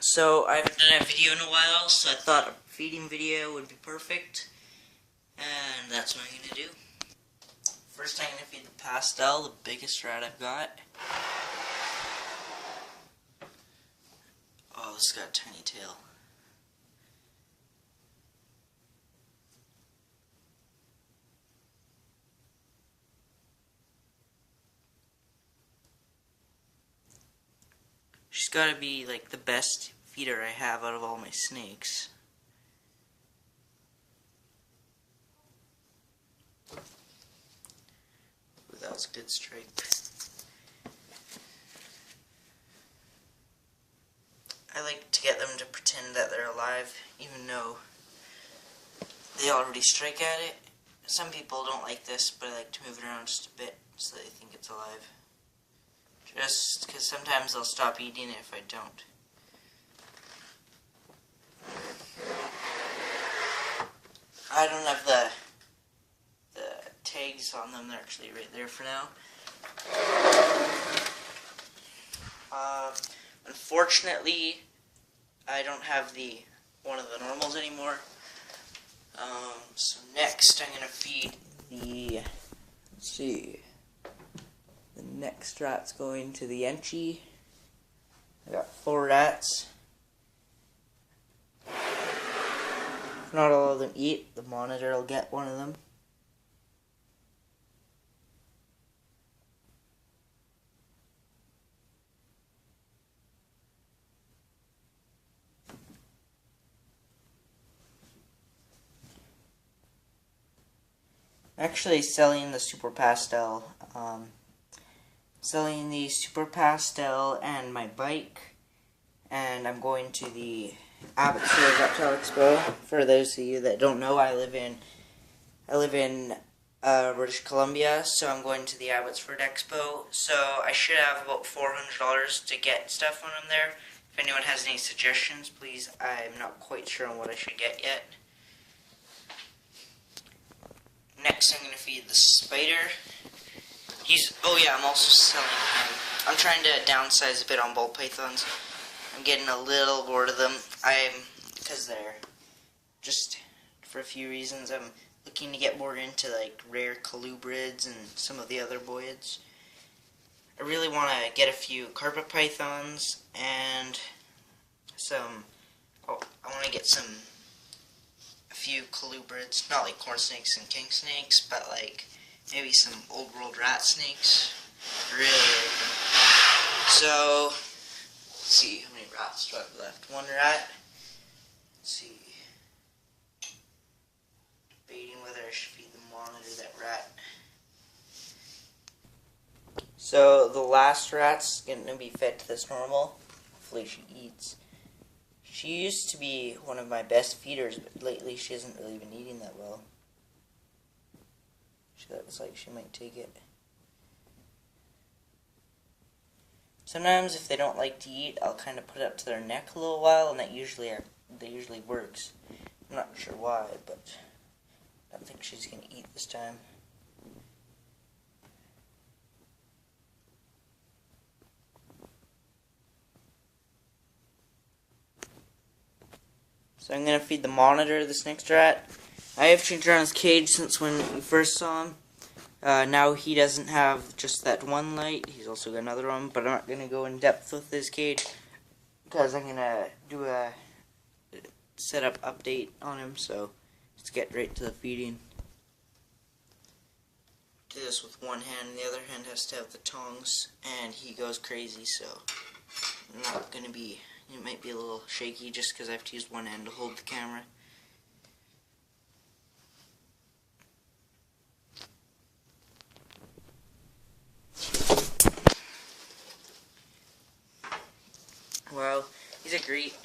So I haven't done a video in a while, so I thought a feeding video would be perfect. And that's what I'm going to do. First I'm going to feed the pastel, the biggest rat I've got. Oh, this has got a tiny tail. She's got to be like the best feeder I have out of all my snakes. Ooh, that was a good strike. I like to get them to pretend that they're alive, even though they already strike at it. Some people don't like this, but I like to move it around just a bit so they think it's alive. Just because sometimes they'll stop eating it if I don't. I don't have the tags on them, they're actually right there for now. Unfortunately, I don't have one of the normals anymore. So next I'm going to feed the, let's see, the next rat's going to the Enchi. I got 4 rats. If not all of them eat, the monitor will get one of them. Actually selling the Super Pastel. Selling the Super Pastel and my bike. And I'm going to the Abbotsford Reptile Expo. For those of you that don't know, I live in British Columbia, so I'm going to the Abbotsford Expo. So I should have about $400 to get stuff when I'm there. If anyone has any suggestions, please. I'm not quite sure on what I should get yet. Next, I'm going to feed the spider. Oh yeah, I'm also selling him. I'm trying to downsize a bit on ball pythons. I'm getting a little bored of them. Because they're just, for a few reasons, I'm looking to get more into like rare colubrids and some of the other boids. I really want to get a few carpet pythons and I want to get a few colubrids, not like corn snakes and king snakes, but like maybe some old world rat snakes. Really cool. So, let's see, how many rats do I have left? 1 rat. Let's see. Debating whether I should feed the monitor that rat. So, the last rat's going to be fed to this normal. Hopefully she eats. She used to be one of my best feeders, but lately she hasn't really been eating that well. She looks like she might take it. Sometimes if they don't like to eat, I'll kind of put it up to their neck a little while, and that usually works. I'm not sure why, but I don't think she's going to eat this time. So I'm going to feed the monitor this next rat. I have changed around his cage since when you first saw him. Now he doesn't have just that one light. He's also got another one, but I'm not going to go in depth with his cage because I'm going to do a setup update on him, so let's get right to the feeding. Do this with one hand, and the other hand has to have the tongs, and he goes crazy, so I'm not going to be, it might be a little shaky just because I have to use one hand to hold the camera. Well, he's a great,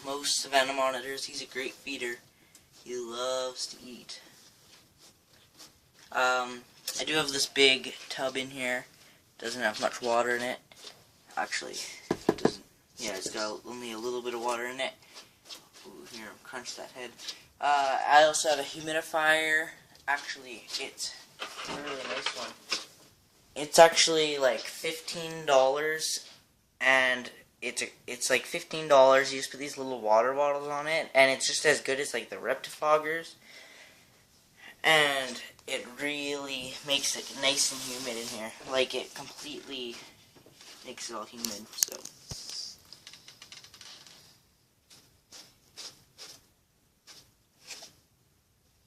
most savannah monitors, he's a great feeder. He loves to eat. I do have this big tub in here. Doesn't have much water in it. Actually, it doesn't. Yeah, it's got only a little bit of water in it. Ooh, here, crunch that head. I also have a humidifier. Actually, it's a really nice one. It's actually like $15, and it's like $15. You just put these little water bottles on it, and it's just as good as like the Reptifoggers. And it really makes it nice and humid in here. Like, it completely makes it all humid, so.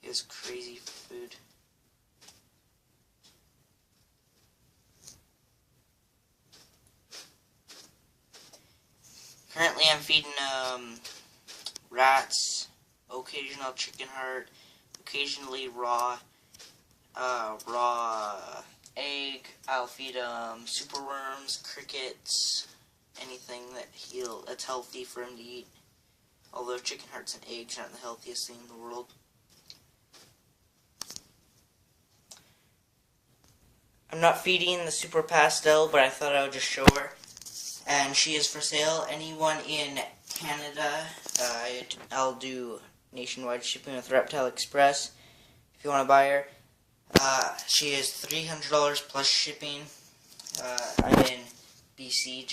It's crazy food. Currently I'm feeding rats, occasional chicken heart, occasionally raw egg. I'll feed superworms, crickets, anything that's healthy for him to eat. Although chicken hearts and eggs aren't the healthiest thing in the world. I'm not feeding the Super Pastel, but I thought I would just show her. And she is for sale. Anyone in Canada, I'll do nationwide shipping with Reptile Express if you want to buy her. She is $300 plus shipping. I'm in BC.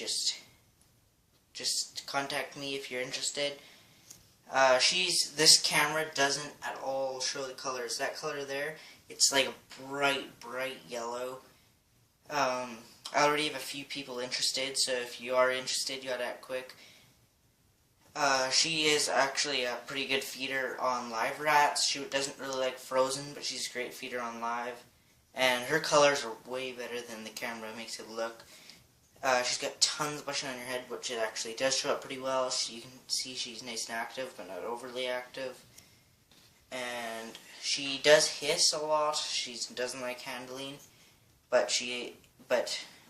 Just contact me if you're interested. This camera doesn't at all show the colors. That color there, it's like a bright yellow. I already have a few people interested, so if you are interested, you gotta act quick. She is actually a pretty good feeder on live rats. She doesn't really like frozen, but she's a great feeder on live. And her colors are way better than the camera makes it look. She's got tons of blushing on her head, which it actually does show up pretty well. So you can see she's nice and active, but not overly active. And she does hiss a lot. She doesn't like handling, but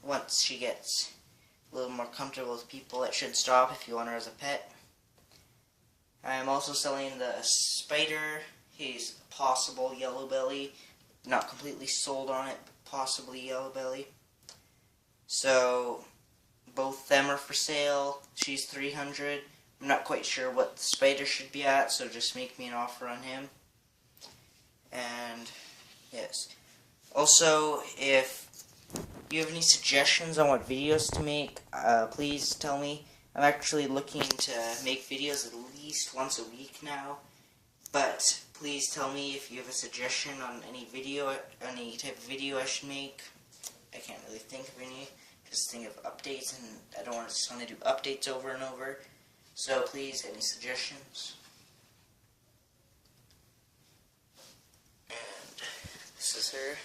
once she gets a little more comfortable with people, it should stop if you want her as a pet. I'm also selling the spider. He's possible yellow belly. Not completely sold on it, but possibly yellow belly. So both them are for sale. She's $300. I'm not quite sure what the spider should be at, so just make me an offer on him. And yes. Also, if you have any suggestions on what videos to make, please tell me. I'm actually looking to make videos at least once a week now. But please tell me if you have a suggestion on any type of video I should make. I can't really think of any. Just think of updates, and I don't just want to do updates over and over. So please, any suggestions? And this is her.